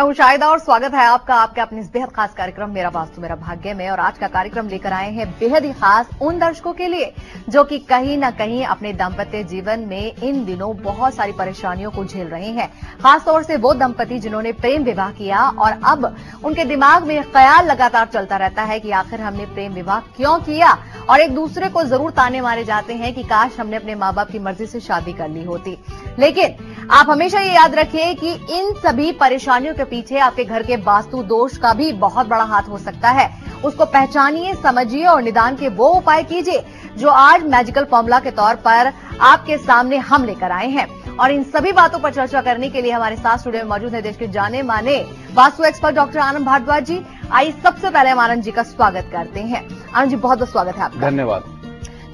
हूं शाहिदा और स्वागत है आपका आपके अपने इस बेहद खास कार्यक्रम मेरा वास्तु मेरा भाग्य में। और आज का कार्यक्रम लेकर आए हैं बेहद ही खास उन दर्शकों के लिए जो कि कहीं न कहीं अपने दाम्पत्य जीवन में इन दिनों बहुत सारी परेशानियों को झेल रहे हैं। खासतौर से वो दंपति जिन्होंने प्रेम विवाह किया और अब उनके दिमाग में ख्याल लगातार चलता रहता है कि आखिर हमने प्रेम विवाह क्यों किया, और एक दूसरे को जरूर ताने मारे जाते हैं कि काश हमने अपने माँ बाप की मर्जी से शादी कर ली होती। लेकिन आप हमेशा ये याद रखिए कि इन सभी परेशानियों के पीछे आपके घर के वास्तु दोष का भी बहुत बड़ा हाथ हो सकता है। उसको पहचानिए, समझिए और निदान के वो उपाय कीजिए जो आज मैजिकल फॉर्मूला के तौर पर आपके सामने हम लेकर आए हैं। और इन सभी बातों पर चर्चा करने के लिए हमारे साथ स्टूडियो में मौजूद है देश के जाने माने वास्तु एक्सपर्ट डॉक्टर आनंद भारद्वाज जी। आइए सबसे पहले हम आनंद जी का स्वागत करते हैं। आनंद जी, बहुत बहुत स्वागत है आपका। धन्यवाद।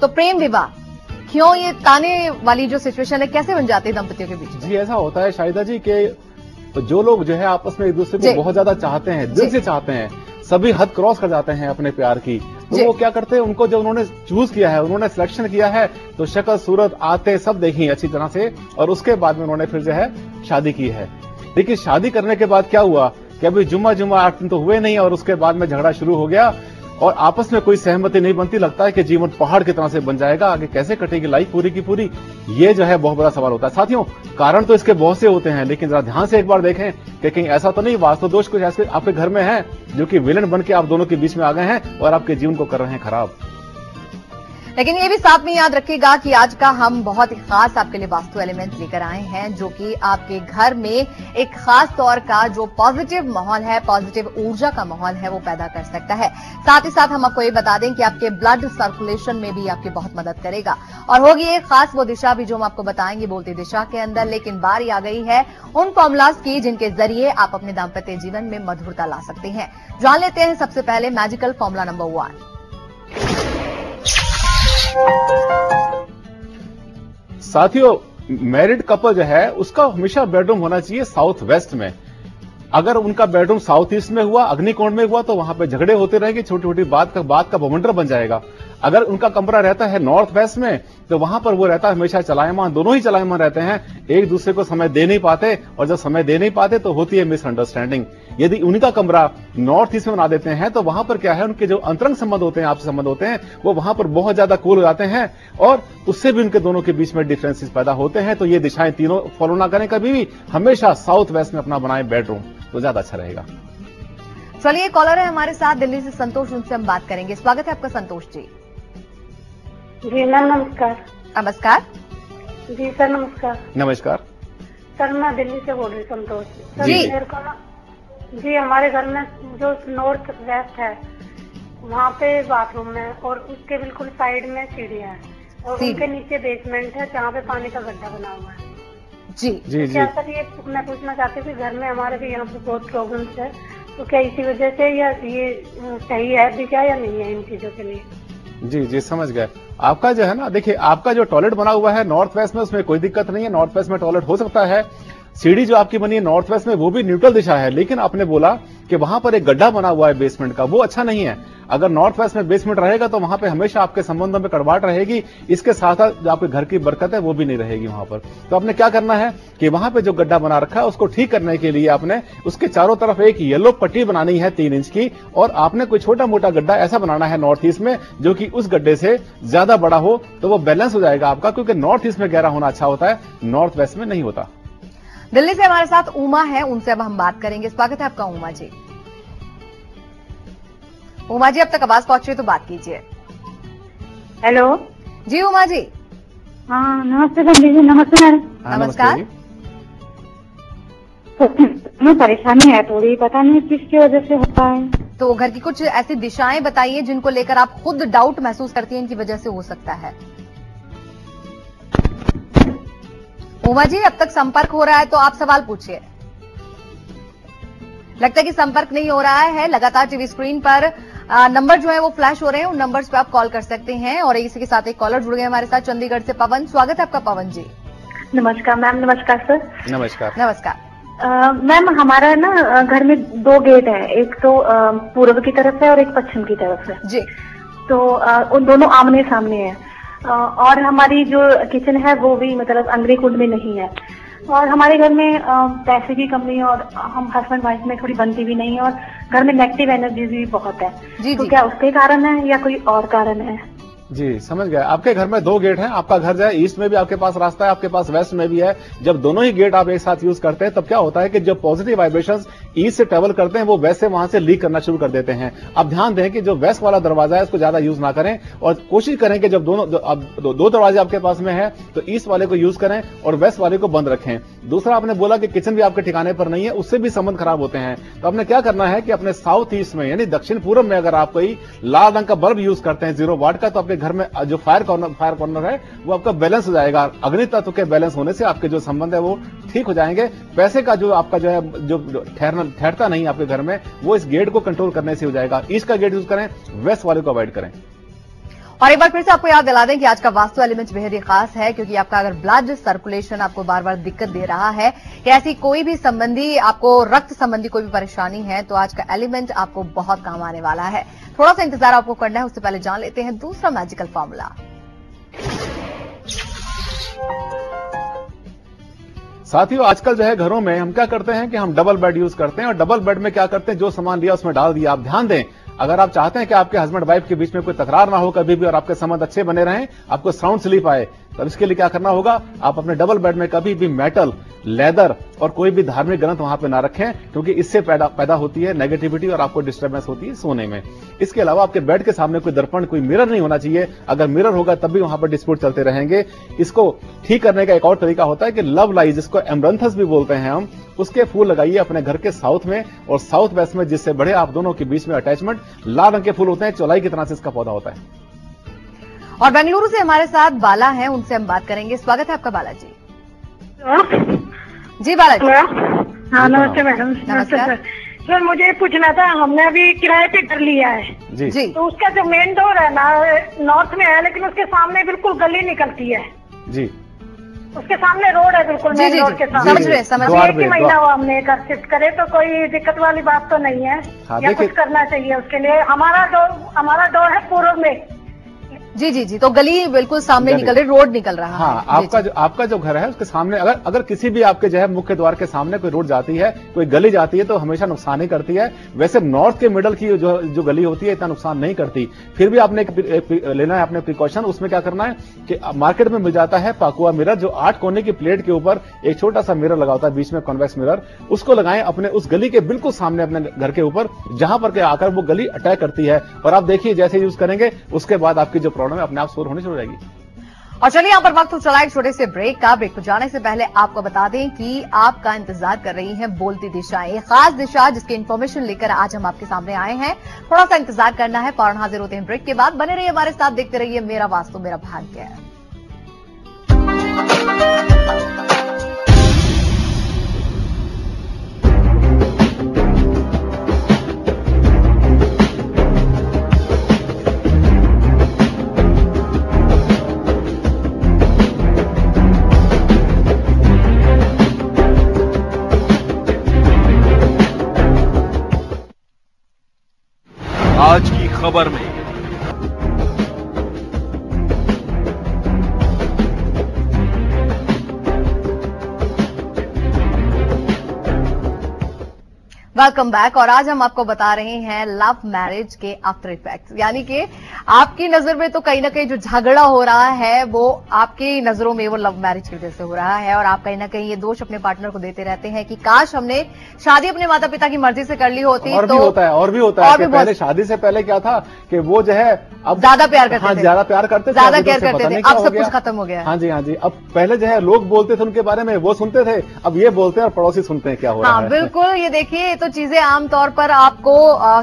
तो प्रेम विवाह क्यों, ये ताने वाली जो सिचुएशन है कैसे बन जाती है दंपतियों के बीच? जी, ऐसा होता है शाहिदा जी कि जो लोग जो है आपस में एक दूसरे को बहुत ज्यादा चाहते हैं, दिल से चाहते हैं, सभी हद क्रॉस कर जाते हैं अपने प्यार की, तो वो क्या करते हैं, उनको जब उन्होंने चूज किया है, उन्होंने सिलेक्शन किया है, तो शक्ल सूरत आते सब देखी अच्छी तरह से, और उसके बाद में उन्होंने फिर जो है शादी की है। लेकिन शादी करने के बाद क्या हुआ कि अभी जुम्मा 8 दिन तो हुए नहीं और उसके बाद में झगड़ा शुरू हो गया और आपस में कोई सहमति नहीं बनती। लगता है कि जीवन पहाड़ की तरह से बन जाएगा, आगे कैसे कटेगी लाइफ पूरी की पूरी, ये जो है बहुत बड़ा सवाल होता है। साथियों, कारण तो इसके बहुत से होते हैं, लेकिन जरा ध्यान से एक बार देखें कि कहीं ऐसा तो नहीं वास्तु दोष कुछ ऐसे आपके घर में है जो कि विलन बन के आप दोनों के बीच में आ गए हैं और आपके जीवन को कर रहे हैं खराब। लेकिन ये भी साथ में याद रखिएगा कि आज का हम बहुत ही खास आपके लिए वास्तु एलिमेंट लेकर आए हैं जो कि आपके घर में एक खास तौर का जो पॉजिटिव माहौल है, पॉजिटिव ऊर्जा का माहौल है, वो पैदा कर सकता है। साथ ही साथ हम आपको ये बता दें कि आपके ब्लड सर्कुलेशन में भी आपकी बहुत मदद करेगा और होगी एक खास वो दिशा भी जो हम आपको बताएंगे बोलती दिशा के अंदर। लेकिन बारी आ गई है उन फॉर्मूलाज की जिनके जरिए आप अपने दाम्पत्य जीवन में मधुरता ला सकते हैं। जान लेते हैं सबसे पहले मैजिकल फॉर्मूला नंबर 1। साथियों, मैरिड कपल जो है उसका हमेशा बेडरूम होना चाहिए साउथ वेस्ट में। अगर उनका बेडरूम साउथ ईस्ट में हुआ, अग्निकोण में हुआ, तो वहां पे झगड़े होते रहेंगे, छोटी छोटी बात का बवंडर बन जाएगा। अगर उनका कमरा रहता है नॉर्थ वेस्ट में तो वहां पर वो रहता है हमेशा चलायमान, दोनों ही चलायमान रहते हैं, एक दूसरे को समय दे नहीं पाते, और जब समय दे नहीं पाते तो होती है मिसअंडरस्टैंडिंग। यदि उनका कमरा नॉर्थ ईस्ट में बना देते हैं तो वहां पर क्या है, उनके जो अंतरंग संबंध होते हैं, आपसे संबंध होते हैं, वो वहां पर बहुत ज्यादा कूल हो जाते हैं और उससे भी उनके दोनों के बीच में डिफरेंसेस पैदा होते हैं। तो ये दिशाएं तीनों फॉलो ना करें कभी भी, हमेशा साउथ वेस्ट में अपना बनाए बेडरूम, तो ज्यादा अच्छा रहेगा। चलिए, कॉलर है हमारे साथ दिल्ली से संतोष, उनसे हम बात करेंगे। स्वागत है आपका संतोष जी। जी मैम, नमस्कार। नमस्कार जी सर, नमस्कार। नमस्कार सर, मैं दिल्ली से बोल रही संतोष सर। जी। मेरे को ना जी, हमारे घर में जो नॉर्थ वेस्ट है वहाँ पे बाथरूम है और उसके बिल्कुल साइड में सीढ़ियाँ है और उनके नीचे बेसमेंट है जहाँ पे पानी का गड्ढा बना हुआ है। जी जी जी। क्या सर, ये मैं पूछना चाहती हूँ कि घर में हमारे भी यहाँ पे बहुत प्रॉब्लम्स है, तो क्या इसी वजह से या ये सही है भी क्या या नहीं है इन चीजों के लिए? जी जी, समझ गए। आपका जो है ना, देखिए आपका जो टॉयलेट बना हुआ है नॉर्थ वेस्ट में, उसमें कोई दिक्कत नहीं है, नॉर्थ वेस्ट में टॉयलेट हो सकता है। सीढ़ी जो आपकी बनी है नॉर्थ वेस्ट में वो भी न्यूट्रल दिशा है, लेकिन आपने बोला कि वहां पर एक गड्ढा बना हुआ है बेसमेंट का, वो अच्छा नहीं है। अगर नॉर्थ वेस्ट में बेसमेंट रहेगा तो वहां पे हमेशा आपके संबंधों में कड़वाहट रहेगी, इसके साथ साथ जो आपके घर की बरकत है वो भी नहीं रहेगी वहां पर। तो आपने क्या करना है कि वहां पे जो गड्ढा बना रखा है उसको ठीक करने के लिए आपने उसके चारों तरफ एक येलो पट्टी बनानी है 3 इंच की, और आपने कोई छोटा मोटा गड्ढा ऐसा बनाना है नॉर्थ ईस्ट में जो कि उस गड्ढे से ज्यादा बड़ा हो, तो वो बैलेंस हो जाएगा आपका, क्योंकि नॉर्थ ईस्ट में गहरा होना अच्छा होता है, नॉर्थ वेस्ट में नहीं होता। दिल्ली से हमारे साथ उमा है, उनसे अब हम बात करेंगे। स्वागत है आपका उमा जी। उमा जी, अब तक आवाज पहुंच रही तो बात कीजिए। हेलो जी उमा जी। हाँ, नमस्ते पंडित जी। नमस्ते मैम। नमस्कार। मैं परेशानी है थोड़ी, पता नहीं किसकी वजह से होता है। तो घर की कुछ ऐसी दिशाएं बताइए जिनको लेकर आप खुद डाउट महसूस करती हैं इनकी वजह से हो सकता है। उमा जी, अब तक संपर्क हो रहा है तो आप सवाल पूछिए। लगता है कि संपर्क नहीं हो रहा है। लगातार टीवी स्क्रीन पर नंबर जो है वो फ्लैश हो रहे हैं, उन नंबर्स पे आप कॉल कर सकते हैं। और इसी के साथ एक कॉलर जुड़ गए हमारे साथ चंडीगढ़ से, पवन। स्वागत है आपका पवन जी। नमस्कार मैम। नमस्कार सर। नमस्कार। नमस्कार मैम, हमारा ना घर में 2 गेट है, एक तो पूर्व की तरफ है और एक पश्चिम की तरफ है जी। तो उन दोनों आमने सामने है और हमारी जो किचन है वो भी मतलब अग्निकुंड में नहीं है। और हमारे घर में पैसे की कमी और हम हस्बैंड वाइफ में थोड़ी बनती भी नहीं है और घर में नेगेटिव एनर्जी भी बहुत है। जी, तो जी। क्या उसके कारण है या कोई और कारण है? जी समझ गए। आपके घर में 2 गेट हैं, आपका घर जो है ईस्ट में भी आपके पास रास्ता है, आपके पास वेस्ट में भी है। जब दोनों ही गेट आप एक साथ यूज करते हैं तब क्या होता है कि जो पॉजिटिव वाइब्रेशंस ईस्ट से ट्रेवल करते हैं वो वेस्ट से वहां से लीक करना शुरू कर देते हैं। अब ध्यान दें कि जो वेस्ट वाला दरवाजा है उसको ज्यादा यूज ना करें और कोशिश करें कि जब दो दरवाजे आपके पास में है तो ईस्ट वाले को यूज करें और वेस्ट वाले को बंद रखें। दूसरा आपने बोला कि किचन भी आपके ठिकाने पर नहीं है, उससे भी संबंध खराब होते हैं। तो आपने क्या करना है कि अपने साउथ ईस्ट में यानी दक्षिण पूर्व में अगर आप कोई लाल रंग का बल्ब यूज करते हैं 0 वाट का, तो आपके घर में जो फायर कॉर्नर है वो आपका बैलेंस हो जाएगा। अग्नि तत्व के बैलेंस होने से आपके जो संबंध है वो ठीक हो जाएंगे। पैसे का जो आपका जो है जो ठहरता नहीं आपके घर में वो इस गेट को कंट्रोल करने से हो जाएगा। ईस्ट का गेट यूज करें, वेस्ट वाले को अवॉइड करें। और एक बार फिर से आपको याद दिला दें कि आज का वास्तु एलिमेंट बेहद ही खास है, क्योंकि आपका अगर ब्लड सर्कुलेशन आपको बार बार दिक्कत दे रहा है या ऐसी कोई भी संबंधी आपको रक्त संबंधी कोई भी परेशानी है तो आज का एलिमेंट आपको बहुत काम आने वाला है। थोड़ा सा इंतजार आपको करना है, उससे पहले जान लेते हैं दूसरा मैजिकल फॉर्मूला। साथियों आजकल जो है घरों में हम क्या करते हैं कि हम डबल बेड यूज करते हैं और डबल बेड में क्या करते हैं जो सामान लिया उसमें डाल दिया। आप ध्यान दें, अगर आप चाहते हैं कि आपके हस्बैंड वाइफ के बीच में कोई तकरार ना हो कभी भी और आपके संबंध अच्छे बने रहें, आपको साउंड स्लीप आए, तब इसके लिए क्या करना होगा, आप अपने डबल बेड में कभी भी मेटल, लेदर और कोई भी धार्मिक ग्रंथ वहां पे ना रखें, क्योंकि इससे पैदा होती है नेगेटिविटी और आपको डिस्टर्बेंस होती है सोने में। इसके अलावा आपके बेड के सामने कोई दर्पण, कोई मिरर नहीं होना चाहिए। अगर मिरर होगा तब भी वहां पर डिस्प्यूट चलते रहेंगे। इसको ठीक करने का एक और तरीका होता है कि लव लाई, जिसको एमरंथस भी बोलते हैं हम, उसके फूल लगाइए अपने घर के साउथ में और साउथ वेस्ट में, जिससे बढ़े आप दोनों के बीच में अटैचमेंट। लाल रंग के फूल होते हैं, चौलाई की तरह से इसका पौधा होता है। और बेंगलुरु से हमारे साथ बाला हैं, उनसे हम बात करेंगे। स्वागत है आपका बाला जी। जी बाला जी। हाँ नमस्ते मैडम। नमस्ते सर। सर मुझे पूछना था, हमने अभी किराए पे घर लिया है जी। तो उसका जो मेन डोर है ना नॉर्थ में है, लेकिन उसके सामने बिल्कुल गली निकलती है जी। उसके सामने रोड है, बिल्कुल मेन रोड के सामने। समझ रहे। एक ही महीना हुआ हमने घर शिफ्ट करे, तो कोई दिक्कत वाली बात तो नहीं है? या कुछ करना चाहिए उसके लिए? हमारा डोर है पूर्व में। जी जी जी। तो गली बिल्कुल सामने निकल रही, रोड निकल रहा है। हाँ, आपका जो घर है उसके सामने अगर किसी भी आपके जो है मुख्य द्वार के सामने कोई रोड जाती है, कोई गली जाती है तो हमेशा नुकसान ही करती है। वैसे नॉर्थ के मिडल की जो गली होती है इतना नुकसान नहीं करती। फिर भी आपने लेना है अपने प्रिकॉशन। उसमें क्या करना है कि मार्केट में मिल जाता है पाकुआ मिरर, जो 8 कोने की प्लेट के ऊपर एक छोटा सा मिरर लगा होता है, बीच में कॉन्वेक्स मिरर। उसको लगाएं अपने उस गली के बिल्कुल सामने, अपने घर के ऊपर, जहां पर के आकर वो गली अटैक करती है। और आप देखिए जैसे यूज करेंगे उसके बाद आपकी जो प्रॉब्लम है अपने आप सोल्व होनी शुरू हो जाएगी। और चलिए यहाँ पर वक्त हो चला एक छोटे से ब्रेक का। ब्रेक पर जाने से पहले आपको बता दें कि आपका इंतजार कर रही हैं बोलती दिशाएं, एक खास दिशा जिसकी इन्फॉर्मेशन लेकर आज हम आपके सामने आए हैं। थोड़ा सा इंतजार करना है, फौरन हाजिर होते हैं ब्रेक के बाद। बने रहिए हमारे साथ, देखते रहिए मेरा वास्तु मेरा भाग्य। आज की खबर में वेलकम बैक। और आज हम आपको बता रहे हैं लव मैरिज के आफ्टर इफेक्ट्स, यानी कि आपकी नजर में तो कहीं ना कहीं जो झगड़ा हो रहा है वो आपकी नजरों में वो लव मैरिज की वजह से हो रहा है। और आप कहीं ना कहीं ये दोष अपने पार्टनर को देते रहते हैं कि काश हमने शादी अपने माता पिता की मर्जी से कर ली होती। और भी होता है कि पहले शादी से पहले क्या था कि वो जो है अब ज्यादा प्यार करते थे, ज्यादा प्यार करते थे, ज्यादा केयर करते थे। अब सब कुछ खत्म हो गया। हाँ जी। अब पहले जो है लोग बोलते थे उनके बारे में, वो सुनते थे, अब ये बोलते हैं और पड़ोसी सुनते हैं क्या हो रहा है। बिल्कुल। ये देखिए तो चीजें आमतौर पर आपको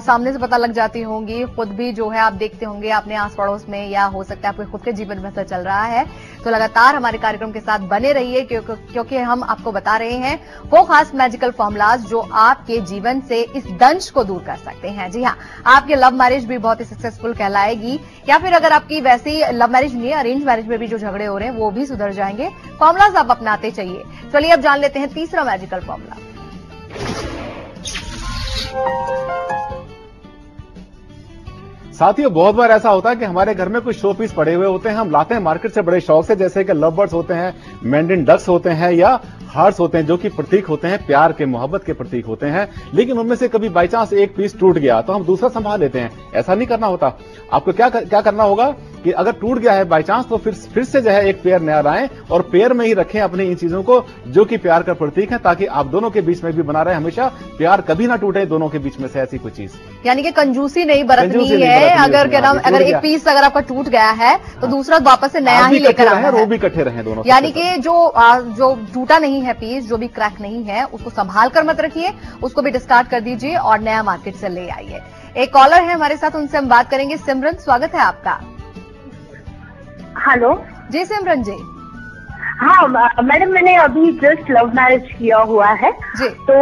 सामने से पता लग जाती होंगी, खुद भी जो है आप देखते होंगे अपने आस पड़ोस में, या हो सकता है आपके खुद के जीवन में ऐसा चल रहा है। तो लगातार हमारे कार्यक्रम के साथ बने रहिए, क्योंकि हम आपको बता रहे हैं वो खास मैजिकल फॉर्मूलाज जो आपके जीवन से इस दंश को दूर कर सकते हैं। जी हाँ, आपकी लव मैरिज भी बहुत ही सक्सेसफुल कहलाएगी, या फिर अगर आपकी वैसी लव मैरिज नहीं है, अरेंज मैरिज में भी जो झगड़े हो रहे हैं वो भी सुधर जाएंगे। फॉर्मूलाज आप अपनाते चाहिए। चलिए अब जान लेते हैं तीसरा मैजिकल फॉर्मूला। साथियों बहुत बार ऐसा होता है कि हमारे घर में कुछ शो पीस पड़े हुए होते हैं, हम लाते हैं मार्केट से बड़े शौक से, जैसे कि लव बर्ड्स होते हैं, मैंड्रिन डक्स होते हैं, या हार्ट्स होते हैं जो कि प्रतीक होते हैं प्यार के, मोहब्बत के प्रतीक होते हैं, लेकिन उनमें से कभी बाई चांस एक पीस टूट गया तो हम दूसरा संभाल लेते हैं। ऐसा नहीं करना होता। आपको क्या करना होगा कि अगर टूट गया है बाई चांस तो फिर से जो है एक पेयर नया लाएं और पेयर में ही रखें अपनी इन चीजों को जो कि प्यार का प्रतीक है, ताकि आप दोनों के बीच में भी बना रहे, हमेशा प्यार कभी ना टूटे दोनों के बीच में से ऐसी कोई चीज। यानी कि कंजूसी नहीं बरतनी है। अगर एक पीस अगर आपका टूट गया है तो दूसरा वापस से नया ही लेकर आना है, वो भी इकट्ठे रहे दोनों। यानी कि जो टूटा नहीं है पीस, जो भी क्रैक नहीं है, उसको संभाल कर मत रखिए, उसको भी डिस्कार्ड कर दीजिए और नया मार्केट से ले आइए। एक कॉलर है हमारे साथ, उनसे हम बात करेंगे। सिमरन, स्वागत है आपका। हेलो जी सिमरन जी। हाँ मैडम, मैंने अभी जस्ट लव मैरिज किया हुआ है जी। तो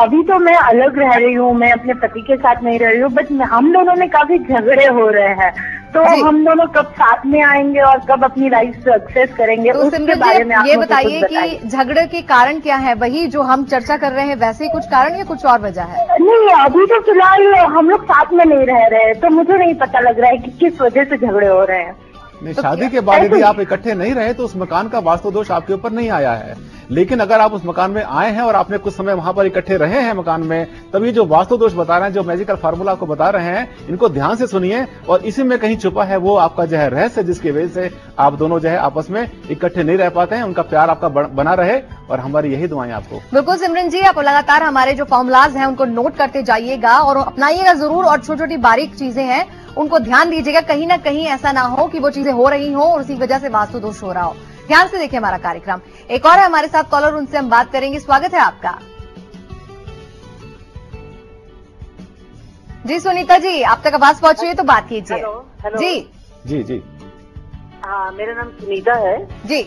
अभी तो मैं अलग रह रही हूँ, मैं अपने पति के साथ नहीं रह रही हूँ, बट हम दोनों में काफी झगड़े हो रहे हैं। तो हम दोनों कब साथ में आएंगे और कब अपनी लाइफ सक्सेस करेंगे, तो उसके बारे में आप ये बताइए कि झगड़े के कारण क्या है? वही जो हम चर्चा कर रहे हैं वैसे ही कुछ कारण या कुछ और वजह है? नहीं, अभी तो फिलहाल हम लोग साथ में नहीं रह रहे, तो मुझे नहीं पता लग रहा है कि किस वजह से झगड़े हो रहे हैं। नहीं, शादी के बाद यदि आप इकट्ठे नहीं रहे तो उस मकान का वास्तु दोष आपके ऊपर नहीं आया है, लेकिन अगर आप उस मकान में आए हैं और आपने कुछ समय वहां पर इकट्ठे रहे हैं मकान में, तब ये जो वास्तु दोष बता रहे हैं, जो मैजिकल फार्मूला आपको बता रहे हैं, इनको ध्यान से सुनिए और इसी में कहीं छुपा है वो आपका जो है रहस्य, जिसकी वजह से आप दोनों जो है आपस में इकट्ठे नहीं रह पाते हैं। उनका प्यार आपका बना रहे और हमारी यही दुआएं आपको। बिल्कुल सिमरन जी, आप लगातार हमारे जो फॉर्मूलाज हैं उनको नोट करते जाइएगा और अपनाइएगा जरूर, और छोटी छोटी बारीक चीजें हैं उनको ध्यान दीजिएगा, कहीं ना कहीं ऐसा ना हो कि वो चीजें हो रही हो और उसी वजह से वास्तु दोष हो रहा हो। ध्यान से देखिए हमारा कार्यक्रम। एक और है हमारे साथ कॉलर, उनसे हम बात करेंगे। स्वागत है आपका। जी सुनीता जी, आप तक आवाज पहुंच रही है तो बात कीजिए। हेलो जी जी जी। हाँ, मेरा नाम सुनीता है जी।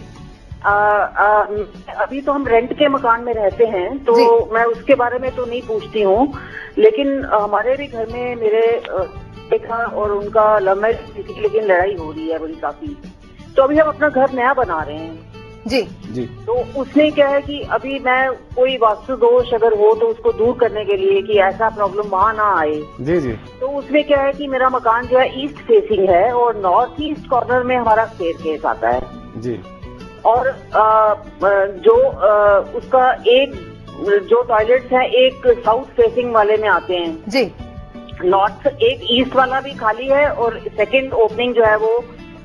अभी तो हम रेंट के मकान में रहते हैं, तो मैं उसके बारे में तो नहीं पूछती हूँ, लेकिन हमारे भी घर में मेरे बेटा और उनका लव मैरिज थी, लेकिन लड़ाई हो रही है बड़ी काफी। तो अभी हम अपना घर नया बना रहे हैं जी जी। तो उसमें क्या है कि अभी मैं कोई वास्तु दोष अगर हो तो उसको दूर करने के लिए कि ऐसा प्रॉब्लम वहाँ ना आए जी जी, तो उसमें क्या है कि मेरा मकान जो है ईस्ट फेसिंग है और नॉर्थ ईस्ट कॉर्नर में हमारा स्टेयरकेस आता है जी। और उसका एक जो टॉयलेट्स हैं एक साउथ फेसिंग वाले में आते हैं जी। नॉर्थ, एक ईस्ट वाला भी खाली है और सेकंड ओपनिंग जो है वो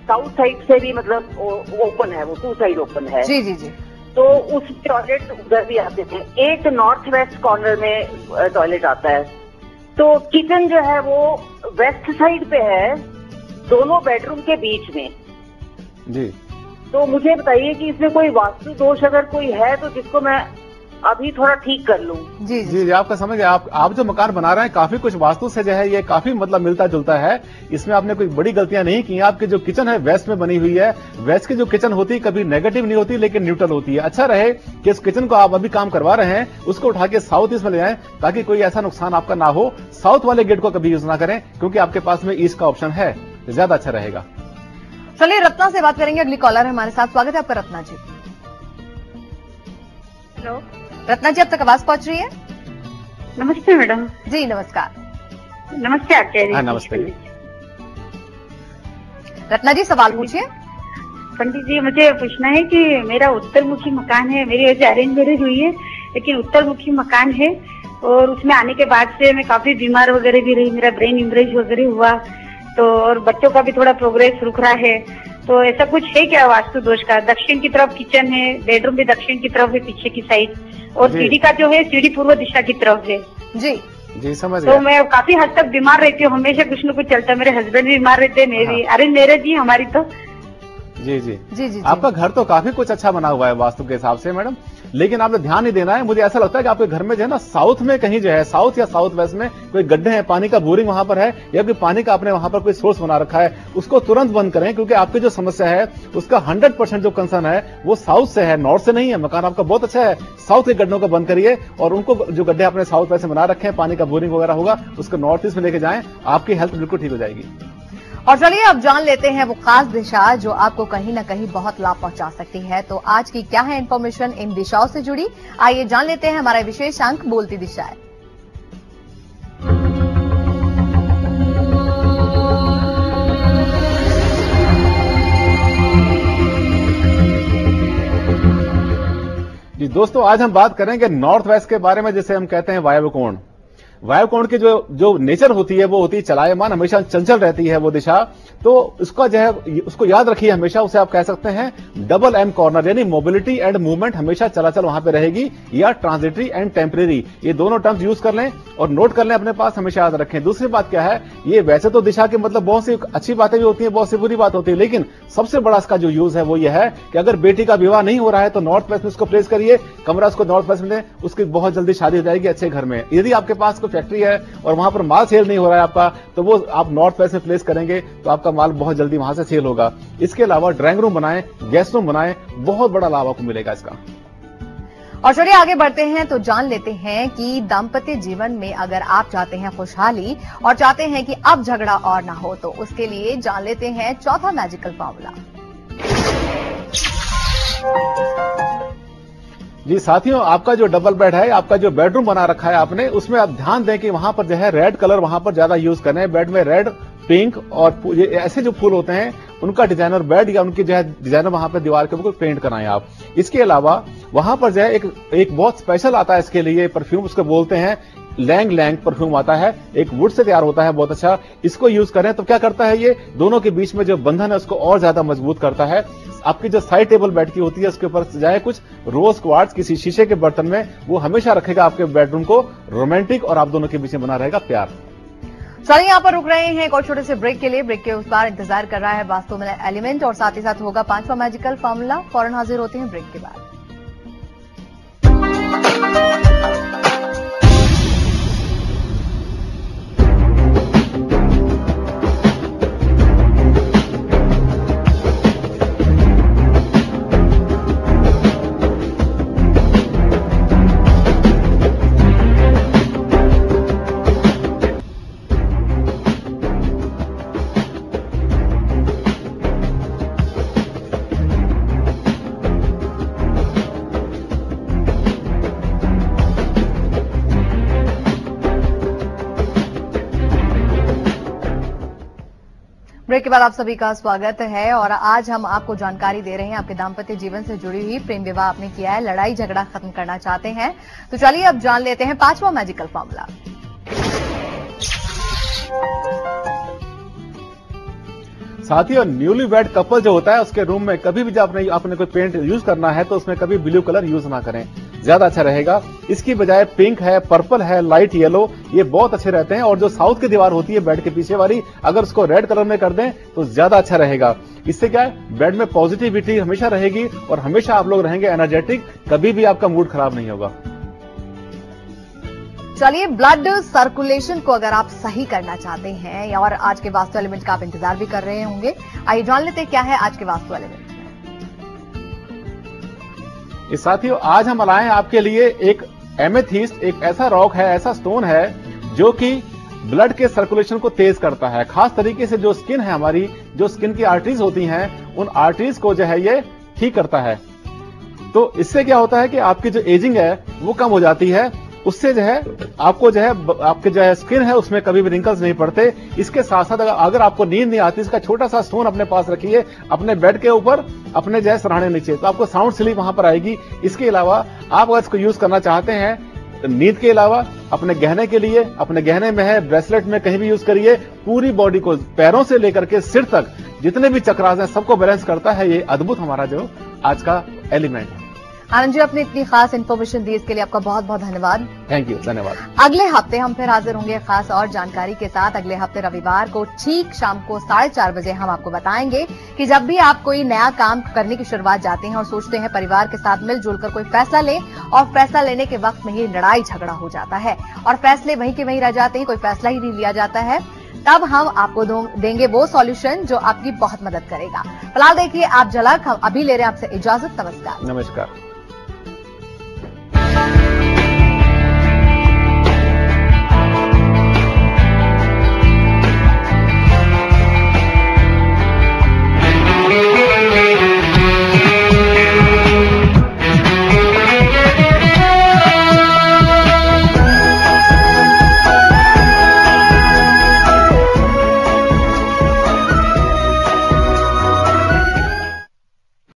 साउथ साइड से भी मतलब ओपन है, वो 2 साइड ओपन है। जी जी जी। तो उस टॉयलेट उधर भी आते थे। एक नॉर्थ वेस्ट कॉर्नर में टॉयलेट आता है। तो किचन जो है वो वेस्ट साइड पे है, दोनों बेडरूम के बीच में जी। तो मुझे बताइए कि इसमें कोई वास्तु दोष अगर कोई है तो जिसको मैं अभी थोड़ा ठीक कर लूं। जी जी जी, आपका समझ गया। आप जो मकान बना रहे हैं काफी कुछ वास्तु से जो है ये काफी मतलब मिलता जुलता है। इसमें आपने कोई बड़ी गलतियां नहीं की। आपकी जो किचन है वेस्ट में बनी हुई है। वेस्ट की जो किचन होती है कभी नेगेटिव नहीं होती, लेकिन न्यूट्रल होती है। अच्छा रहे कि इस किचन को आप अभी काम करवा रहे हैं उसको उठा के साउथ ईस्ट में ले जाएं, ताकि कोई ऐसा नुकसान आपका ना हो। साउथ वाले गेट को कभी यूज ना करें, क्योंकि आपके पास में ईस्ट का ऑप्शन है, ज्यादा अच्छा रहेगा। चलिए रत्ना से बात करेंगे, अगली कॉलर है हमारे साथ। स्वागत है आपका रत्ना जी। हेलो रत्ना जी, अब तक आवाज पहुंच रही है? नमस्ते मैडम। जी नमस्कार। नमस्ते आचार्य। हाँ नमस्ते। रत्ना जी सवाल पूछिए। पंडित जी, मुझे पूछना है कि मेरा उत्तरमुखी मकान है, मेरी वजह अरेंज मैरिज हुई है, लेकिन उत्तरमुखी मकान है और उसमें आने के बाद से मैं काफी बीमार वगैरह भी रही, मेरा ब्रेन इमरेज वगैरह हुआ, तो और बच्चों का भी थोड़ा प्रोग्रेस रुक रहा है। तो ऐसा कुछ है क्या वास्तु दोष का? दक्षिण की तरफ किचन है, बेडरूम भी दक्षिण की तरफ है पीछे की साइड, और सीढ़ी का जो है सीढ़ी पूर्व दिशा की तरफ है। जी जी समझ तो मैं काफी हद तक बीमार रहती हूँ, हमेशा कुछ न कुछ चलता है। मेरे हस्बैंड भी बीमार रहते हैं, मैं भी। अरे मेरे जी हमारी तो जी जी जी जी। आपका घर तो काफी कुछ अच्छा बना हुआ है वास्तु के हिसाब से मैडम, लेकिन आपने ध्यान नहीं देना है। मुझे ऐसा लगता है कि आपके घर में जो है ना साउथ में कहीं जो है, साउथ या साउथ वेस्ट में कोई गड्ढे हैं, पानी का बोरिंग वहां पर है, या कोई पानी का आपने वहां पर कोई सोर्स बना रखा है, उसको तुरंत बंद करें। क्योंकि आपकी जो समस्या है उसका 100% जो कंसर्न है वो साउथ से है, नॉर्थ से नहीं है। मकान आपका बहुत अच्छा है, साउथ के गड्ढों को बंद करिए और उनको जो गड्ढे आपने साउथ वेस्ट में बना रखे हैं, पानी का बोरिंग वगैरह होगा, उसको नॉर्थ ईस्ट में लेके जाएं, आपकी हेल्थ बिल्कुल ठीक हो जाएगी। और चलिए अब जान लेते हैं वो खास दिशा जो आपको कहीं ना कहीं बहुत लाभ पहुंचा सकती है। तो आज की क्या है इन्फॉर्मेशन इन दिशाओं से जुड़ी, आइए जान लेते हैं। हमारा विशेष अंक बोलती दिशाएं। जी दोस्तों आज हम बात करेंगे नॉर्थ वेस्ट के बारे में, जिसे हम कहते हैं वायव्य कोण की जो नेचर होती है वो होती है चलायमान, हमेशा चंचल रहती है वो दिशा। तो उसका जो है उसको याद रखिए हमेशा, उसे आप कह सकते हैं डबल एम कॉर्नर, यानी मोबिलिटी एंड मूवमेंट हमेशा चलाचल वहां पे रहेगी, या ट्रांजिटरी एंड टेम्परेरी, ये दोनों टर्म्स यूज कर लें और नोट कर लें अपने पास, हमेशा याद रखें। दूसरी बात क्या है, ये वैसे तो दिशा के मतलब बहुत सी अच्छी बातें भी होती है, बहुत सी बुरी बात होती है, लेकिन सबसे बड़ा इसका जो यूज है वो ये है कि अगर बेटी का विवाह नहीं हो रहा है तो नॉर्थ वेस्ट में उसको प्लेस करिए, कमरा उसको नॉर्थ वेस्ट में दें, उसकी बहुत जल्दी शादी हो जाएगी अच्छे घर में। यदि आपके पास कोई फैक्ट्री है और वहां पर माल सेल नहीं हो रहा है आपका, तो वो आप नॉर्थ वेस्ट में प्लेस करेंगे तो आपका माल बहुत जल्दी वहां से सेल होगा। इसके अलावा ड्राइंग रूम बनाएं, गेस्ट रूम बनाएं, बहुत बड़ा लाभ आपको मिलेगा इसका। और चलिए आगे बढ़ते हैं तो जान लेते हैं कि दाम्पत्य जीवन में अगर आप चाहते हैं खुशहाली और चाहते हैं कि अब झगड़ा और ना हो, तो उसके लिए जान लेते हैं चौथा मैजिकल फॉर्मूला। जी साथियों, आपका जो डबल बेड है, आपका जो बेडरूम बना रखा है आपने, उसमें आप ध्यान दें कि वहां पर जो है रेड कलर वहां पर ज्यादा यूज करें। बेड में रेड, पिंक और ऐसे जो फूल होते हैं उनका डिजाइनर बेड या उनकी जो है डिजाइनर वहां पर दीवार के ऊपर पेंट कराएं आप। इसके अलावा वहां पर जो है एक बहुत स्पेशल आता है इसके लिए परफ्यूम, उसको बोलते हैं लैंग परफ्यूम आता है, एक वुड से तैयार होता है, बहुत अच्छा। इसको यूज करें तो क्या करता है, ये दोनों के बीच में जो बंधन है उसको और ज्यादा मजबूत करता है। आपकी जो साइड टेबल बेड की होती है उसके ऊपर सजाए कुछ रोज क्वार्ट्ज किसी शीशे के बर्तन में, वो हमेशा रखेगा आपके बेडरूम को रोमांटिक और आप दोनों के बीच में बना रहेगा प्यार। चलिए यहाँ पर रुक रहे हैं एक और छोटे से ब्रेक के लिए। ब्रेक के उस बार इंतजार कर रहा है वास्तु में एलिमेंट और साथ ही साथ होगा पांचवा मैजिकल फॉर्मूला। फौरन हाजिर होते हैं ब्रेक के बाद। ब्रेक के बाद आप सभी का स्वागत है और आज हम आपको जानकारी दे रहे हैं आपके दाम्पत्य जीवन से जुड़ी हुई। प्रेम विवाह आपने किया है, लड़ाई झगड़ा खत्म करना चाहते हैं, तो चलिए अब जान लेते हैं पांचवा मैजिकल फॉर्मूला। साथियों, न्यूली वेड कपल जो होता है उसके रूम में कभी भी जब आपने कोई पेंट यूज करना है तो उसमें कभी ब्लू कलर यूज ना करें, ज्यादा अच्छा रहेगा। इसकी बजाय पिंक है, पर्पल है, लाइट येलो, ये बहुत अच्छे रहते हैं। और जो साउथ की दीवार होती है बेड के पीछे वाली, अगर उसको रेड कलर में कर दें तो ज्यादा अच्छा रहेगा। इससे क्या है, बेड में पॉजिटिविटी हमेशा रहेगी और हमेशा आप लोग रहेंगे एनर्जेटिक, कभी भी आपका मूड खराब नहीं होगा। चलिए, ब्लड सर्कुलेशन को अगर आप सही करना चाहते हैं और आज के वास्तु एलिमेंट का आप इंतजार भी कर रहे होंगे, आइए जान लेते हैं क्या है आज के वास्तु एलिमेंट। इस साथियों, आज हम लाए हैं आपके लिए एक एमेथिस्ट, एक ऐसा रॉक है, ऐसा स्टोन है जो कि ब्लड के सर्कुलेशन को तेज करता है। खास तरीके से जो स्किन है हमारी, जो स्किन की आर्टरीज होती हैं, उन आर्टरीज को जो है ये ठीक करता है। तो इससे क्या होता है कि आपकी जो एजिंग है वो कम हो जाती है। उससे जो है आपको जो है आपके जो है स्किन है उसमें कभी भी रिंकल्स नहीं पड़ते। इसके साथ साथ अगर आपको नींद नहीं आती, इसका छोटा सा स्टोन अपने पास रखिए अपने बेड के ऊपर, अपने जो है सराहने नीचे, तो आपको साउंड स्लीप वहां पर आएगी। इसके अलावा आप अगर इसको यूज करना चाहते हैं नींद के अलावा अपने गहने के लिए, अपने गहने में है, ब्रेसलेट में कहीं भी यूज करिए। पूरी बॉडी को पैरों से लेकर के सिर तक जितने भी चक्रास हैं सबको बैलेंस करता है ये अद्भुत हमारा जो आज का एलिमेंट है। आनंद जी, अपनी इतनी खास इन्फॉर्मेशन दी इसके लिए आपका बहुत बहुत धन्यवाद। थैंक यू, धन्यवाद। अगले हफ्ते हम फिर हाजिर होंगे खास और जानकारी के साथ। अगले हफ्ते रविवार को ठीक शाम को 4:30 बजे हम आपको बताएंगे कि जब भी आप कोई नया काम करने की शुरुआत जाते हैं और सोचते हैं परिवार के साथ मिलजुल कर कोई फैसला लें और फैसला लेने के वक्त में ही लड़ाई झगड़ा हो जाता है और फैसले वहीं के वहीं रह जाते हैं, कोई फैसला ही नहीं लिया जाता है, तब हम आपको देंगे वो सॉल्यूशन जो आपकी बहुत मदद करेगा। फिलहाल देखिए आप झलक, हम अभी ले रहे हैं आपसे इजाजत। नमस्कार। नमस्कार।